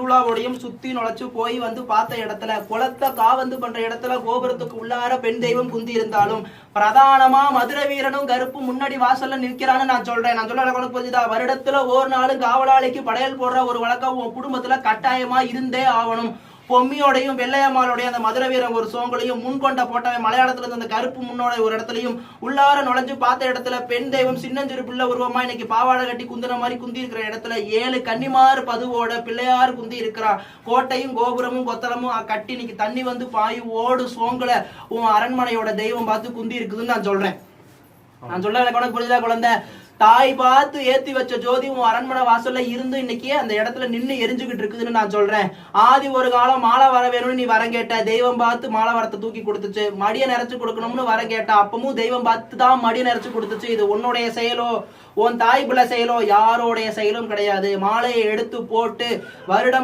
திருவிழாவோடையும் சுத்தி நுழைச்சு போய் வந்து பார்த்த இடத்துல குளத்தை காவந்து பண்ற இடத்துல கோபுரத்துக்கு உள்ளார பெண் தெய்வம் குந்தி இருந்தாலும் பிரதானமா மதுரை வீரனும் கருப்பு முன்னாடி வாசல்ல நிற்கிறான்னு நான் சொல்றேன். நான் சொல்ல உனக்கு புரிஞ்சுதா? வருடத்துல ஒரு நாளும் காவலாளிக்கு படையல் போடுற ஒரு வழக்கம் உன் குடும்பத்துல கட்டாயமா இருந்தே ஆகணும். பொம்மியோடையும் வெள்ளையம்மாளோடையும் அந்த மதுரை வீரன் ஒரு சோங்களையும் முன்கொண்ட போட்டவன் மலையாளத்துல இருந்து அந்த கருப்பு முன்னோட ஒரு இடத்துலயும் உள்ளார நுழைஞ்சு பார்த்த இடத்துல பெண் தெய்வம் சின்னஞ்சிறு பிள்ளை உருவமா இன்னைக்கு பாவாடை கட்டி குந்தின மாதிரி குந்தி இருக்கிற இடத்துல 7 கன்னிமார் பதுவோட பிள்ளையார் குந்தி இருக்கிறான். கோட்டையும் கோபுரமும் கொத்தளமும் கட்டி இன்னைக்கு தண்ணி வந்து பாய் ஓடு சோங்கல உன் அரண்மனையோட தெய்வம் பார்த்து குந்தி இருக்குதுன்னு நான் சொல்றேன். நான் சொல்ல உனக்கு புரியுதா குழந்தை? தாய் பார்த்து ஏத்தி வச்ச ஜோதி உன் அரண்மனை வாசல்ல இருந்து இன்னைக்கு அந்த இடத்துல நின்று எரிஞ்சுக்கிட்டு இருக்குதுன்னு நான் சொல்றேன். ஆதி ஒரு காலம் மாலை வர வேணும்னு நீ வரம் கேட்ட, தெய்வம் பார்த்து மாலை வரத்தை தூக்கி கொடுத்துச்சு. மடியை நிறைச்சு கொடுக்கணும்னு வரம் கேட்ட, அப்பவும் தெய்வம் பார்த்து தான் மடியை நிறைச்சு கொடுத்துச்சு. இது உன்னுடைய செயலோ உன் தாய் பிள்ளை செயலோ யாரோடைய செயலும் கிடையாது. மாலையை எடுத்து போட்டு வருடம்